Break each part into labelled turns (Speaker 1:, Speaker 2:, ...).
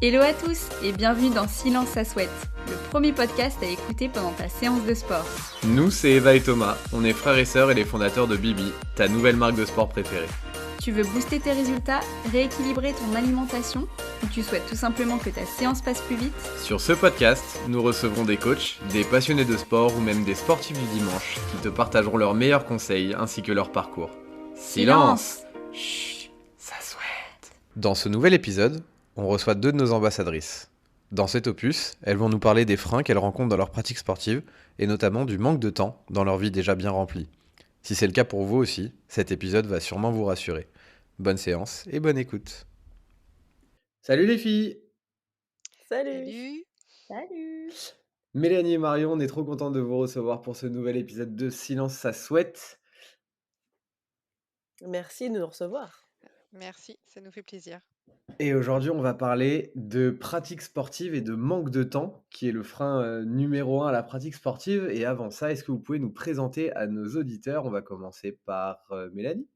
Speaker 1: Hello à tous et bienvenue dans Silence ça souhaite, le premier podcast à écouter pendant ta séance de sport.
Speaker 2: Nous, c'est Eva et Thomas, on est frères et sœurs et les fondateurs de Bibi, ta nouvelle marque de sport préférée.
Speaker 1: Tu veux booster tes résultats, rééquilibrer ton alimentation ou tu souhaites tout simplement que ta séance passe plus vite?
Speaker 2: Sur ce podcast, nous recevrons des coachs, des passionnés de sport ou même des sportifs du dimanche qui te partageront leurs meilleurs conseils ainsi que leur parcours. Silence! Chut, ça souhaite. Dans ce nouvel épisode, on reçoit deux de nos ambassadrices. Dans cet opus, elles vont nous parler des freins qu'elles rencontrent dans leur pratique sportive et notamment du manque de temps dans leur vie déjà bien remplie. Si c'est le cas pour vous aussi, cet épisode va sûrement vous rassurer. Bonne séance et bonne écoute. Salut les filles!
Speaker 3: Salut.
Speaker 1: Salut.
Speaker 2: Mélanie et Marion, on est trop contents de vous recevoir pour ce nouvel épisode de Silence ça souhaite.
Speaker 3: Merci de nous recevoir.
Speaker 4: Merci, ça nous fait plaisir.
Speaker 2: Et aujourd'hui, on va parler de pratique sportive et de manque de temps, qui est le frein numéro 1 à la pratique sportive. Et avant ça, est-ce que vous pouvez nous présenter à nos auditeurs? On va commencer par Mélanie.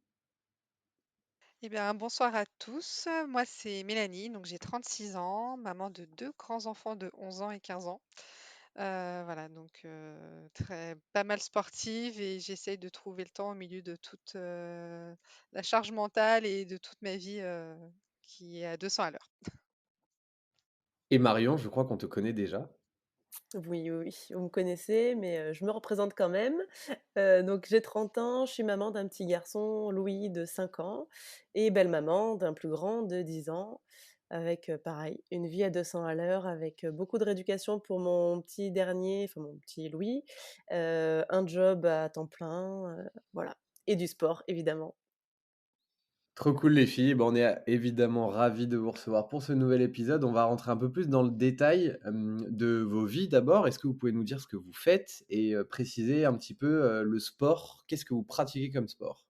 Speaker 4: Eh bien, bonsoir à tous. Moi, c'est Mélanie, donc j'ai 36 ans, maman de deux grands-enfants de 11 ans et 15 ans. Voilà, donc pas mal sportive et j'essaye de trouver le temps au milieu de toute la charge mentale et de toute ma vie qui est à 200 à l'heure.
Speaker 2: Et Marion, je crois qu'on te connaît déjà.
Speaker 3: Oui, oui, oui, vous me connaissez, mais je me représente quand même. Donc j'ai 30 ans, je suis maman d'un petit garçon, Louis, de 5 ans, et belle-maman d'un plus grand de 10 ans, avec pareil, une vie à 200 à l'heure, avec beaucoup de rééducation pour mon petit dernier, enfin mon petit Louis, un job à temps plein, voilà, et du sport, évidemment.
Speaker 2: Trop cool les filles, on est évidemment ravis de vous recevoir pour ce nouvel épisode. On va rentrer un peu plus dans le détail de vos vies d'abord. Est-ce que vous pouvez nous dire ce que vous faites et préciser un petit peu le sport? Qu'est-ce que vous pratiquez comme sport?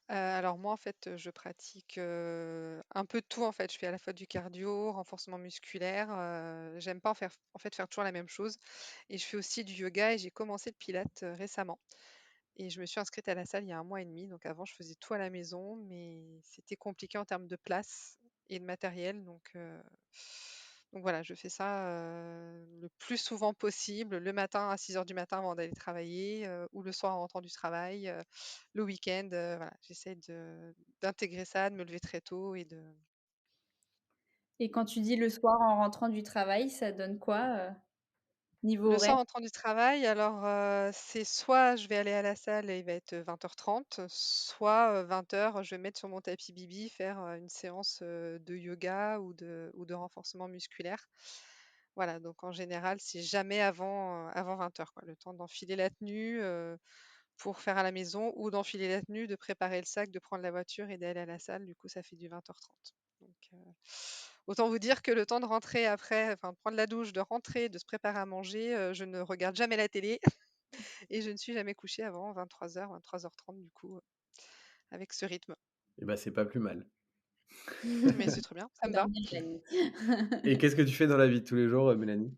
Speaker 4: Alors moi, en fait, je pratique un peu de tout. En fait, je fais à la fois du cardio, renforcement musculaire. J'aime pas faire toujours la même chose. Et je fais aussi du yoga et j'ai commencé le pilates récemment. Et je me suis inscrite à la salle il y a 1 mois et demi. Donc avant, je faisais tout à la maison, mais c'était compliqué en termes de place et de matériel. Donc voilà, je fais ça le plus souvent possible, le matin à 6 heures du matin avant d'aller travailler, ou le soir en rentrant du travail, le week-end. Voilà, j'essaie d'intégrer ça, de me lever très tôt et de.
Speaker 1: Et quand tu dis le soir en rentrant du travail, ça donne quoi niveau
Speaker 4: Le
Speaker 1: horaire?
Speaker 4: soir, en rentrant du travail, alors c'est soit je vais aller à la salle et il va être 20h30, soit 20h, je vais me mettre sur mon tapis Bibi, faire une séance de yoga ou de renforcement musculaire. Voilà, donc en général, c'est jamais avant 20h, quoi, le temps d'enfiler la tenue pour faire à la maison ou d'enfiler la tenue, de préparer le sac, de prendre la voiture et d'aller à la salle. Du coup, ça fait du 20h30. Donc, autant vous dire que le temps de rentrer après, enfin de prendre la douche, de rentrer, de se préparer à manger, je ne regarde jamais la télé et je ne suis jamais couchée avant 23h, 23h30 du coup, avec ce rythme.
Speaker 2: Eh ben, c'est pas plus mal.
Speaker 4: Mais c'est très bien, ça
Speaker 1: Faut
Speaker 4: me va.
Speaker 1: dormir la nuit.
Speaker 2: Et qu'est-ce que tu fais dans la vie de tous les jours, Mélanie?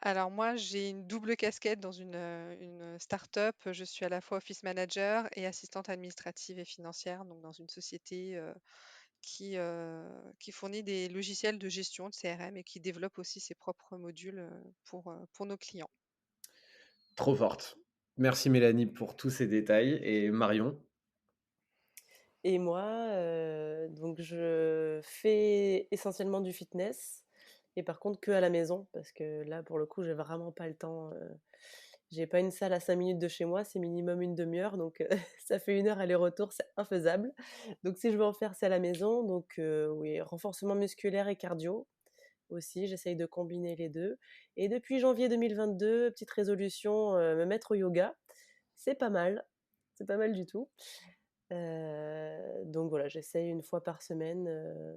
Speaker 4: Alors moi, j'ai une double casquette dans une start-up. Je suis à la fois office manager et assistante administrative et financière, donc dans une société qui fournit des logiciels de gestion de CRM et qui développe aussi ses propres modules pour nos clients.
Speaker 2: Trop forte. Merci Mélanie pour tous ces détails. Et Marion?
Speaker 3: Et moi, donc je fais essentiellement du fitness et par contre que à la maison parce que là, pour le coup, j'ai vraiment pas le temps, j'ai pas une salle à 5 minutes de chez moi, c'est minimum une demi-heure donc ça fait 1 heure aller-retour, c'est infaisable. Donc si je veux en faire, c'est à la maison donc oui, renforcement musculaire et cardio aussi, j'essaye de combiner les 2 et depuis janvier 2022, petite résolution, me mettre au yoga. C'est pas mal du tout. Donc voilà, j'essaye une fois par semaine,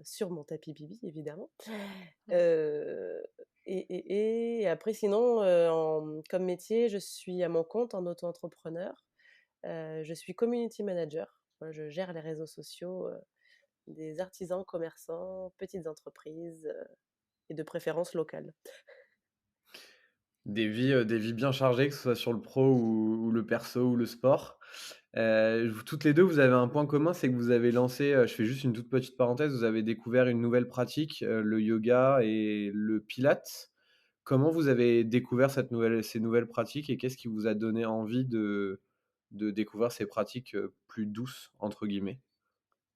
Speaker 3: sur mon tapis Bibi évidemment.
Speaker 4: Mhm.
Speaker 3: Heu et après sinon, comme métier, je suis à mon compte en auto-entrepreneur. Je suis community manager. Voilà, je gère les réseaux sociaux, des artisans, commerçants, petites entreprises, et de préférence locales.
Speaker 2: Des vies bien chargées, que ce soit sur le pro ou le perso ou le sport. Toutes les 2, vous avez un point commun, c'est que vous avez lancé, je fais juste une toute petite parenthèse, vous avez découvert une nouvelle pratique, le yoga et le pilates. Comment vous avez découvert ces nouvelles pratiques et qu'est-ce qui vous a donné envie de découvrir ces pratiques, «plus douces» entre guillemets?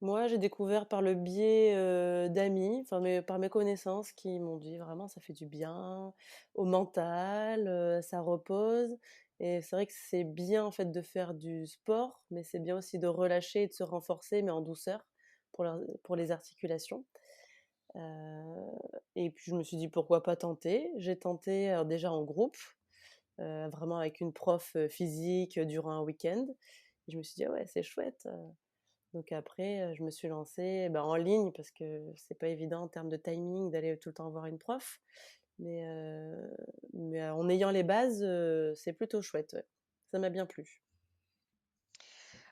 Speaker 3: Moi, j'ai découvert par le biais, d'amis, enfin par mes connaissances qui m'ont dit vraiment ça fait du bien au mental, ça repose et c'est vrai que c'est bien en fait de faire du sport, mais c'est bien aussi de relâcher et de se renforcer, mais en douceur pour les articulations. Heu et puis je me suis dit: «Pourquoi pas tenter?» J'ai tenté, alors déjà en groupe, vraiment avec une prof, physique, durant un week-end. Je me suis dit: «Ah ouais, c'est chouette», donc après, je me suis lancée, bah, en ligne parce que c'est pas évident en termes de timing d'aller tout le temps voir une prof. Mais, en ayant les bases, c'est plutôt chouette, ouais. Ça m'a bien plu.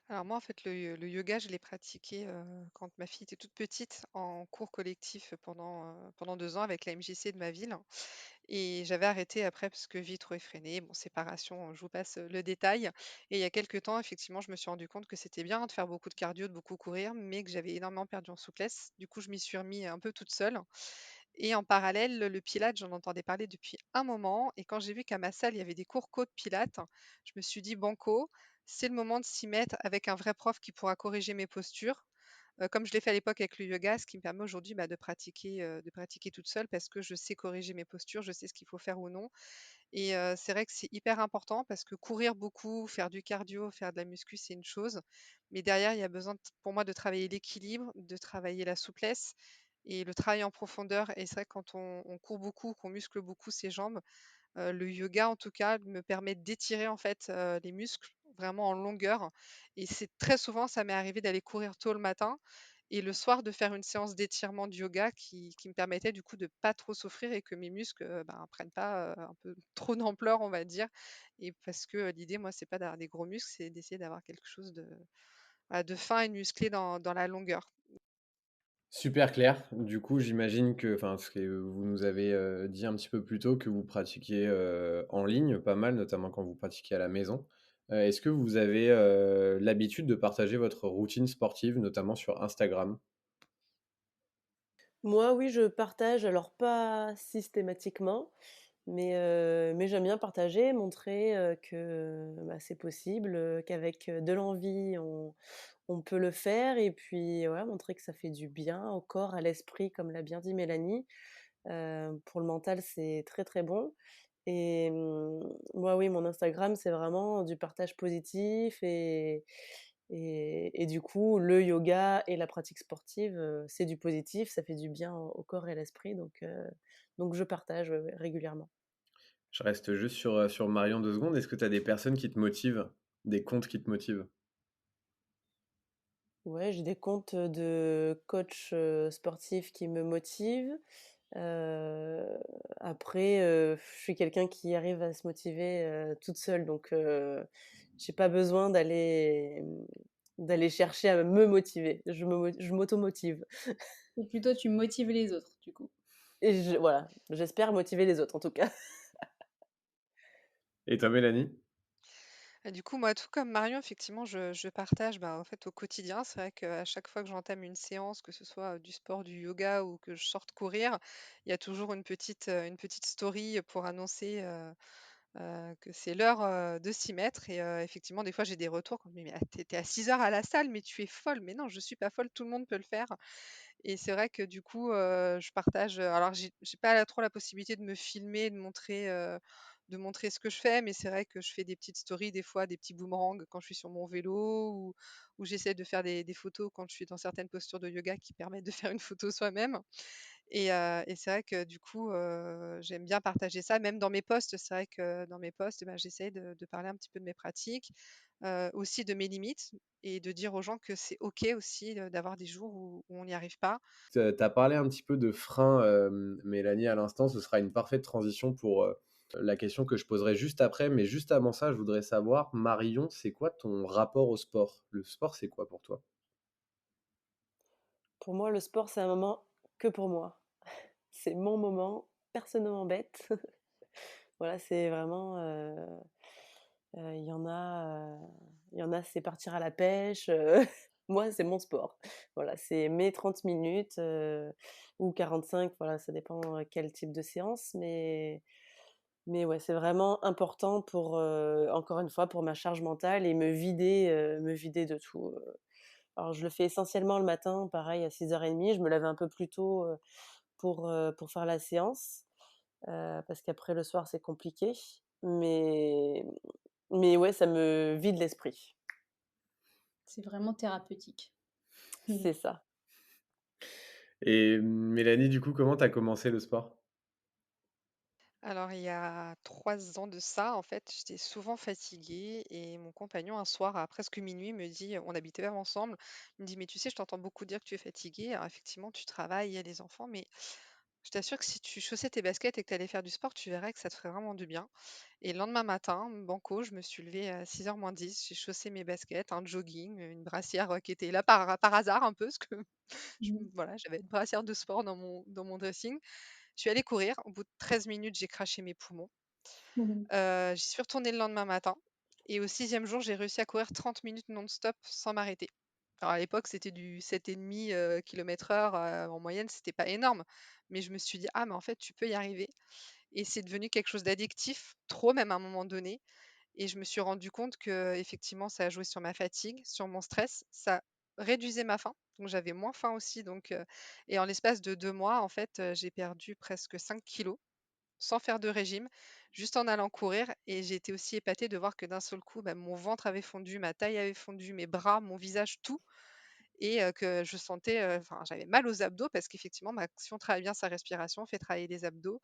Speaker 4: Alors moi, en fait, le yoga, je l'ai pratiqué quand ma fille était toute petite en cours collectif pendant 2 ans avec la MJC de ma ville. Et j'avais arrêté après parce que vie trop effrénée, bon, séparation, je vous passe le détail. Et il y a quelques temps, effectivement, je me suis rendu compte que c'était bien de faire beaucoup de cardio, de beaucoup courir, mais que j'avais énormément perdu en souplesse. Du coup, je m'y suis remis un peu toute seule. Et en parallèle, le Pilates, j'en entendais parler depuis un moment. Et quand j'ai vu qu'à ma salle, il y avait des cours co de Pilates, je me suis dit, banco, c'est le moment de s'y mettre avec un vrai prof qui pourra corriger mes postures. Comme je l'ai fait à l'époque avec le yoga, ce qui me permet aujourd'hui bah, de pratiquer toute seule parce que je sais corriger mes postures, je sais ce qu'il faut faire ou non. Et c'est vrai que c'est hyper important parce que courir beaucoup, faire du cardio, faire de la muscu, c'est une chose. Mais derrière, il y a besoin pour moi de travailler l'équilibre, de travailler la souplesse et le travail en profondeur. Et c'est vrai que quand on court beaucoup, qu'on muscle beaucoup ses jambes, le yoga, en tout cas, me permet d'étirer, en fait, les muscles vraiment en longueur et c'est très souvent, ça m'est arrivé d'aller courir tôt le matin et le soir de faire une séance d'étirement de yoga qui me permettait, du coup, de pas trop souffrir et que mes muscles, ben, prennent pas, un peu trop d'ampleur, on va dire et parce que, l'idée, moi, c'est pas d'avoir des gros muscles, c'est d'essayer d'avoir quelque chose de, voilà, de fin et de musclé dans la longueur.
Speaker 2: Super clair. Du coup, j'imagine que enfin, ce que vous nous avez, dit un petit peu plus tôt que vous pratiquiez, en ligne pas mal, notamment quand vous pratiquiez à la maison. Est-ce que vous avez, l'habitude de partager votre routine sportive, notamment sur Instagram?
Speaker 3: Moi, oui, je partage, alors pas systématiquement, mais j'aime bien partager, montrer, que, bah, c'est possible, qu'avec, de l'envie, on peut le faire et puis, voilà, montrer que ça fait du bien au corps, à l'esprit, comme l'a bien dit Mélanie. Pour le mental, c'est très, très bon et moi, oui, mon Instagram, c'est vraiment du partage positif et du coup, le yoga et la pratique sportive, c'est du positif, ça fait du bien au corps et à l'esprit donc je partage, ouais, ouais, régulièrement.
Speaker 2: Je reste juste sur Marion 2 secondes. Est-ce que tu as des personnes qui te motivent? Des comptes qui te motivent?
Speaker 3: Ouais, j'ai des comptes, de coachs, sportifs qui me motivent. Heu, après, je suis quelqu'un qui arrive à se motiver, toute seule donc j'ai pas besoin d'aller chercher à me motiver. Je m'auto-motive
Speaker 1: Ou plutôt tu motives les autres, du coup.
Speaker 3: et voilà, j'espère motiver les autres en tout cas.
Speaker 2: Et toi, Mélanie?
Speaker 4: Et du coup, moi, tout comme Marion, effectivement, je partage bah, en fait, au quotidien. C'est vrai qu'à chaque fois que j'entame une séance, que ce soit du sport, du yoga ou que je sorte courir, il y a toujours une petite story pour annoncer que c'est l'heure de s'y mettre. Et effectivement, des fois, j'ai des retours quand mais t'es à 6 heures à la salle, mais tu es folle. Mais non, je suis pas folle, tout le monde peut le faire. Et c'est vrai que du coup, je partage, alors j'ai pas trop la possibilité de me filmer, de montrer ce que je fais, mais c'est vrai que je fais des petites stories, des fois, des petits boomerangs quand je suis sur mon vélo ou j'essaie de faire des photos quand je suis dans certaines postures de yoga qui permettent de faire une photo soi-même. Et c'est vrai que du coup, j'aime bien partager ça, même dans mes posts. C'est vrai que dans mes posts, bah, j'essaie de parler un petit peu de mes pratiques, aussi de mes limites et de dire aux gens que c'est OK aussi, d'avoir des jours où on n'y arrive pas.
Speaker 2: Tu as parlé un petit peu de frein, Mélanie, à l'instant. Ce sera une parfaite transition pour, la question que je poserai juste après. Mais juste avant ça, je voudrais savoir, Marion, c'est quoi ton rapport au sport? Le sport, c'est quoi pour toi?
Speaker 3: Pour moi, le sport, c'est un moment que pour moi. C'est mon moment, personne ne m'embête. Voilà, c'est vraiment, il y en a, Il y en a, c'est partir à la pêche. Moi, c'est mon sport. Voilà, c'est mes 30 minutes ou 45, voilà, ça dépend quel type de séance. Mais ouais, c'est vraiment important pour, encore une fois, pour ma charge mentale et me vider de tout. Alors, je le fais essentiellement le matin, pareil, à 6h30. Je me lève un peu plus tôt pour faire la séance, parce qu'après, le soir, c'est compliqué. Mais, mais ouais, ça me vide l'esprit.
Speaker 1: C'est vraiment thérapeutique.
Speaker 3: C'est ça.
Speaker 2: Et Mélanie, du coup, comment t'as commencé le sport?
Speaker 4: Alors, il y a 3 ans de ça, en fait, j'étais souvent fatiguée et mon compagnon, un soir, à presque minuit, me dit, on habitait même ensemble, il me dit, mais tu sais, je t'entends beaucoup dire que tu es fatiguée. Alors, effectivement, tu travailles, il y a les enfants, mais je t'assure que si tu chaussais tes baskets et que tu allais faire du sport, tu verrais que ça te ferait vraiment du bien. Et le lendemain matin, banco, je me suis levée à 6h moins 10, j'ai chaussé mes baskets, un jogging, une brassière qui était là par hasard un peu, parce que voilà, j'avais une brassière de sport dans mon dressing. Je suis allée courir. Au bout de 13 minutes, j'ai craché mes poumons. J'y suis retournée le lendemain matin et au 6e jour, j'ai réussi à courir 30 minutes non-stop sans m'arrêter. Alors à l'époque, c'était du 7,5 km/h en moyenne, c'était pas énorme, mais je me suis dit: «Ah mais en fait, tu peux y arriver» et c'est devenu quelque chose d'addictif, trop même à un moment donné et je me suis rendu compte que effectivement, ça a joué sur ma fatigue, sur mon stress, ça réduisait ma faim, donc j'avais moins faim aussi et en l'espace de 2 mois, en fait, j'ai perdu presque 5 kilos sans faire de régime, juste en allant courir et j'ai été aussi épatée de voir que d'un seul coup, bah, mon ventre avait fondu, ma taille avait fondu, mes bras, mon visage, tout et que je sentais, enfin, j'avais mal aux abdos parce qu'effectivement, bah, si on travaille bien sa respiration, on fait travailler les abdos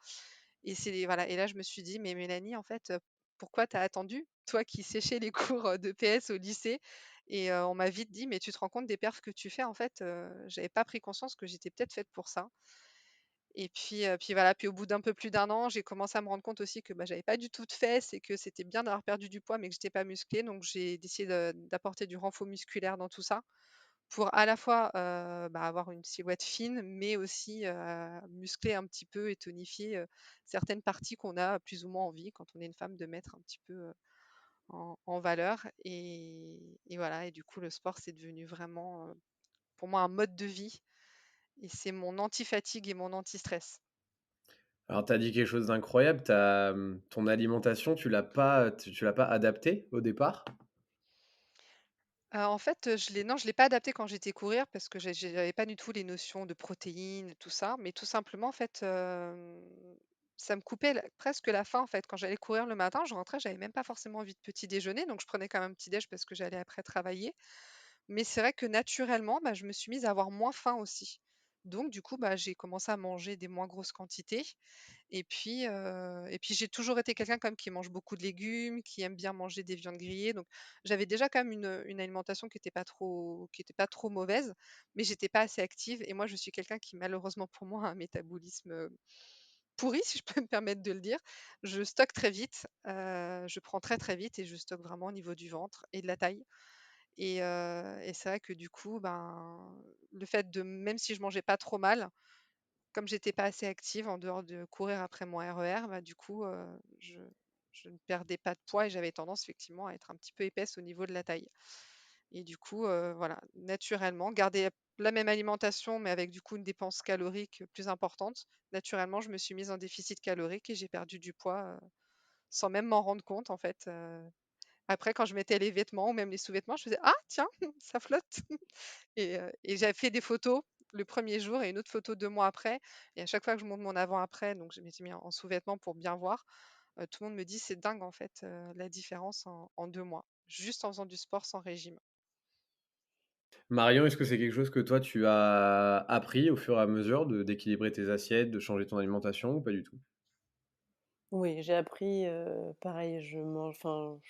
Speaker 4: et voilà et là, je me suis dit: «Mais Mélanie, en fait, pourquoi tu as attendu? Toi qui séchais les cours, de PS au lycée» et on m'a vite dit: «Mais tu te rends compte des perfs que tu fais?» En fait, j'avais pas pris conscience que j'étais peut-être faite pour ça et puis voilà, puis au bout d'un peu plus d'un an, j'ai commencé à me rendre compte aussi que, bah, j'avais pas du tout de fesses et que c'était bien d'avoir perdu du poids, mais que j'étais pas musclée. Donc j'ai décidé d'apporter du renfort musculaire dans tout ça, pour à la fois, bah, avoir une silhouette fine, mais aussi, muscler un petit peu et tonifier, certaines parties qu'on a plus ou moins envie, quand on est une femme, de mettre un petit peu, en valeur et voilà et du coup, le sport, c'est devenu vraiment, pour moi, un mode de vie et c'est mon anti-fatigue et mon anti-stress.
Speaker 2: Alors, t'as dit quelque chose d'incroyable, ton alimentation, tu l'as pas adaptée au départ?
Speaker 4: En fait, je l'ai pas adapté quand j'étais courir parce que j'avais pas du tout les notions de protéines, tout ça, mais tout simplement, en fait, ça me coupait presque la faim, en fait. Quand j'allais courir le matin, je rentrais, j'avais même pas forcément envie de petit déjeuner, donc je prenais quand même un petit déj parce que j'allais après travailler. Mais c'est vrai que naturellement, bah, je me suis mise à avoir moins faim aussi. Donc du coup, bah, j'ai commencé à manger des moins grosses quantités et puis j'ai toujours été quelqu'un quand même qui mange beaucoup de légumes, qui aime bien manger des viandes grillées. Donc j'avais déjà quand même une alimentation qui était pas trop mauvaise, mais j'étais pas assez active et moi je suis quelqu'un qui malheureusement pour moi a un métabolisme, pourri si je peux me permettre de le dire. Je stocke très vite, je prends très, très vite et je stocke vraiment au niveau du ventre et de la taille. Et c'est vrai que du coup, ben, le fait de même si je mangeais pas trop mal, comme j'étais pas assez active en dehors de courir après mon RER, bah, du coup, je ne perdais pas de poids et j'avais tendance effectivement à être un petit peu épaisse au niveau de la taille. Et du coup, voilà, naturellement, garder la même alimentation, mais avec du coup une dépense calorique plus importante. Naturellement, je me suis mise en déficit calorique et j'ai perdu du poids, sans même m'en rendre compte en fait, après, quand je mettais les vêtements ou même les sous-vêtements, je faisais: «Ah tiens, ça flotte» et j'avais fait des photos le premier jour et une autre photo 2 mois après et à chaque fois que je monte mon avant-après, donc je m'étais mis en sous-vêtements pour bien voir, tout le monde me dit: «C'est dingue en fait, la différence en 2 mois, juste en faisant du sport sans régime».
Speaker 2: Marion, est-ce que c'est quelque chose que toi tu as appris au fur et à mesure d'équilibrer tes assiettes, de changer ton alimentation ou pas du tout?
Speaker 3: Oui, j'ai appris, pareil, je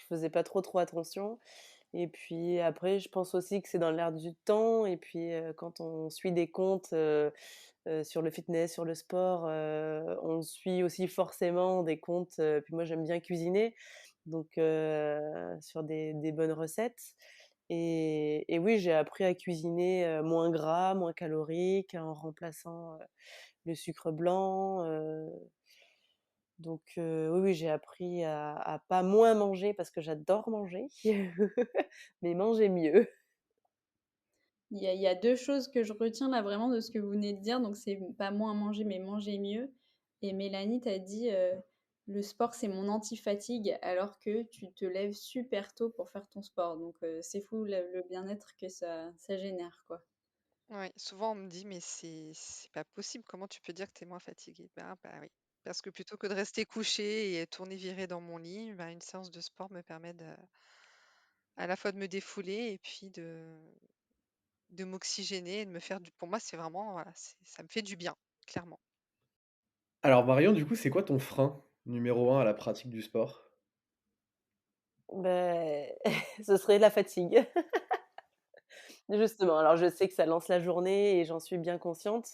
Speaker 3: faisais pas trop attention et puis après je pense aussi que c'est dans l'air du temps et puis, quand on suit des comptes, sur le fitness, sur le sport, on suit aussi forcément des comptes, puis moi j'aime bien cuisiner, donc sur des bonnes recettes et oui, j'ai appris à cuisiner, moins gras, moins calorique, en remplaçant, le sucre blanc, Donc oui, j'ai appris à pas moins manger parce que j'adore manger, mais manger mieux.
Speaker 1: Il y a 2 choses que je retiens là vraiment de ce que vous venez de dire, donc c'est pas moins manger, mais manger mieux. Et Mélanie, tu dit, «Le sport, c'est mon anti-fatigue», alors que tu te lèves super tôt pour faire ton sport. Donc c'est fou le bien-être que ça génère, quoi.
Speaker 4: Ouais, souvent on me dit: «Mais c'est pas possible, comment tu peux dire que tu es moins fatiguée?» Bah oui, parce que plutôt que de rester couchée et tourner virée dans mon lit, bah, une séance de sport me permet à la fois de me défouler et puis de m'oxygéner et de me faire du pour moi, c'est vraiment, voilà, ça me fait du bien, clairement.
Speaker 2: Alors Marion, du coup, c'est quoi ton frein numéro un à la pratique du sport?
Speaker 3: Beh, ce serait la fatigue. Justement, alors je sais que ça lance la journée et j'en suis bien consciente,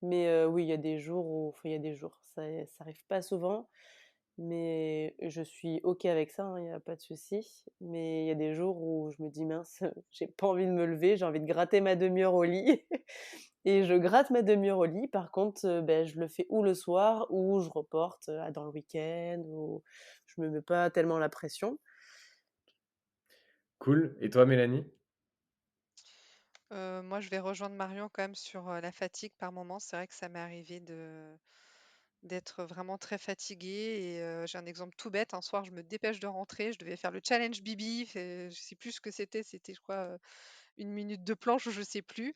Speaker 3: mais oui, il y a des jours où enfin, il y a des jours, ça arrive pas souvent, mais je suis OK avec ça, hein, il y a pas de souci. Mais il y a des jours où je me dis: «Mince, j'ai pas envie de me lever, j'ai envie de gratter ma demi-heure au lit» et je gratte ma demi-heure au lit. Par contre, beh, je le fais ou le soir ou je reporte, à dans le week-end ou je me mets pas tellement la pression.
Speaker 2: Cool. Et toi, Mélanie?
Speaker 4: Moi, je vais rejoindre Marion quand même sur, la fatigue par moment. C'est vrai que ça m'est arrivé d'être vraiment très fatiguée et j'ai un exemple tout bête. Un soir, je me dépêche de rentrer, je devais faire le challenge Bibi, je sais plus ce que c'était je crois, 1 minute de planche ou je sais plus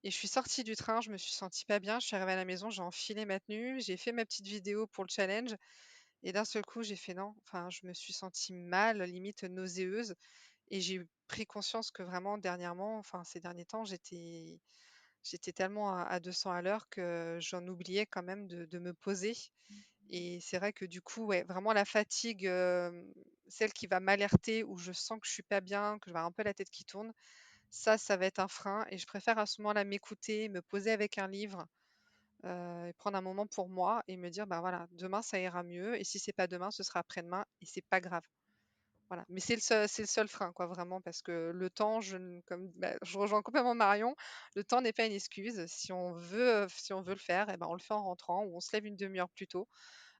Speaker 4: et je suis sortie du train, je me suis sentie pas bien. Je suis arrivée à la maison, j'ai enfilé ma tenue, j'ai fait ma petite vidéo pour le challenge et d'un seul coup, j'ai fait: «Non». Enfin, je me suis sentie mal, limite nauséeuse et j'ai pris conscience que vraiment dernièrement, enfin ces derniers temps, j'étais tellement à 200 à l'heure que j'en oubliais quand même de me poser et c'est vrai que du coup, ouais, vraiment la fatigue, celle qui va m'alerter où je sens que je suis pas bien, que je vais avoir un peu la tête qui tourne, ça va être un frein et je préfère à ce moment-là m'écouter, me poser avec un livre, et prendre un moment pour moi et me dire: «Bah, voilà, demain ça ira mieux et si c'est pas demain, ce sera après-demain et c'est pas grave». Voilà, mais c'est le seul frein quoi, vraiment parce que le temps, je ne comme bah, je rejoins complètement Marion, le temps n'est pas une excuse. Si on veut le faire et ben, on le fait en rentrant ou on se lève une demi heure plus tôt.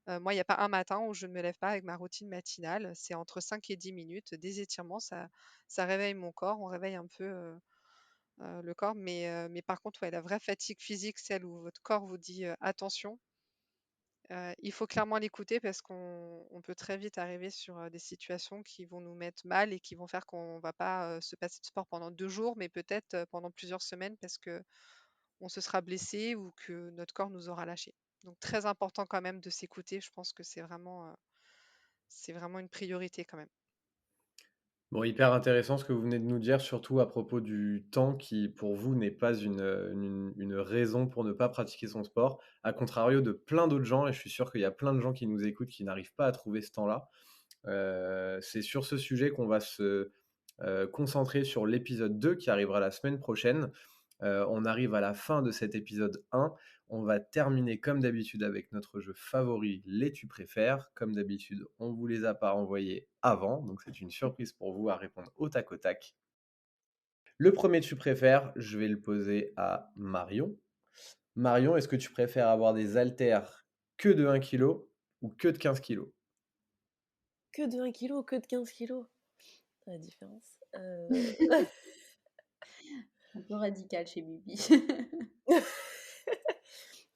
Speaker 4: Moi, il y a pas un matin où je ne me lève pas avec ma routine matinale. C'est entre 5 et 10 minutes, des étirements, ça réveille mon corps, on réveille un peu, le corps, mais par contre, ouais, la vraie fatigue physique, celle où votre corps vous dit, «Attention», il faut clairement l'écouter parce qu'on peut très vite arriver sur, des situations qui vont nous mettre mal et qui vont faire qu'on va pas, se passer de sport pendant 2 jours, mais peut-être, pendant plusieurs semaines parce qu'on se sera blessé ou que notre corps nous aura lâchés. Donc très important quand même de s'écouter, je pense que c'est vraiment une priorité quand même.
Speaker 2: Bon, hyper intéressant ce que vous venez de nous dire, surtout à propos du temps qui, pour vous, n'est pas une raison pour ne pas pratiquer son sport, à contrario de plein d'autres gens, et je suis sûr qu'il y a plein de gens qui nous écoutent qui n'arrivent pas à trouver ce temps-là. C'est sur ce sujet qu'on va se concentrer sur l'épisode 2 qui arrivera la semaine prochaine. On arrive à la fin de cet épisode 1. On va terminer comme d'habitude avec notre jeu favori, les tu préfères. Comme d'habitude, on ne vous les a pas envoyés avant, donc c'est une surprise pour vous à répondre au tac au tac. Le premier tu préfères, je vais le poser à Marion. Marion, est-ce que tu préfères avoir des haltères que de 1 kg ou que de 15 kg?
Speaker 3: Que de 1 kilo, que de 15 kilos. La différence.
Speaker 1: Un peu radical chez Bibi.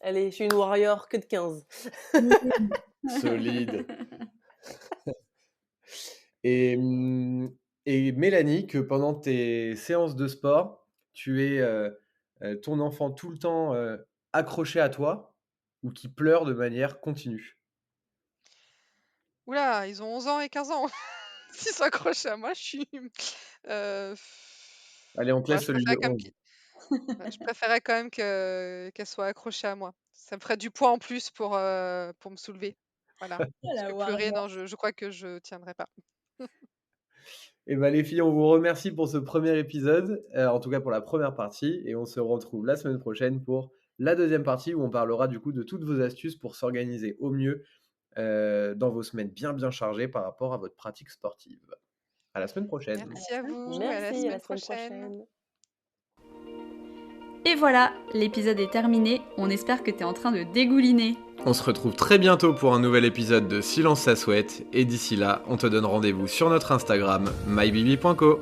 Speaker 3: Allez, je suis une warrior, que de 15.
Speaker 2: Solide. Et, et Mélanie, que pendant tes séances de sport, tu aies ton enfant tout le temps accroché à toi ou qui pleure de manière continue.
Speaker 4: Ouh là, ils ont 11 ans et 15 ans. S'ils s'accrochent à moi, je suis, heu,
Speaker 2: Allez, on te
Speaker 4: ouais,
Speaker 2: laisse celui de 11.
Speaker 4: je préférais quand même qu'elle soit accrochée à moi. Ça me ferait du poids en plus pour me soulever. Voilà.
Speaker 1: Oh
Speaker 4: Parce
Speaker 1: la
Speaker 4: que pleurer,
Speaker 1: warrior.
Speaker 4: non, je crois que je tiendrai pas.
Speaker 2: Et ben les filles, on vous remercie pour ce premier épisode, en tout cas pour la première partie, et on se retrouve la semaine prochaine pour la deuxième partie où on parlera du coup de toutes vos astuces pour s'organiser au mieux dans vos semaines bien chargées par rapport à votre pratique sportive. À la semaine prochaine.
Speaker 4: Merci à vous, à la
Speaker 3: Merci, à la
Speaker 4: semaine
Speaker 3: semaine
Speaker 4: prochaine.
Speaker 3: prochaine.
Speaker 1: Et voilà, l'épisode est terminé. On espère que tu es en train de dégouliner.
Speaker 2: On se retrouve très bientôt pour un nouvel épisode de Silence ça souhaite, et d'ici là, on te donne rendez-vous sur notre Instagram, mybibi.co.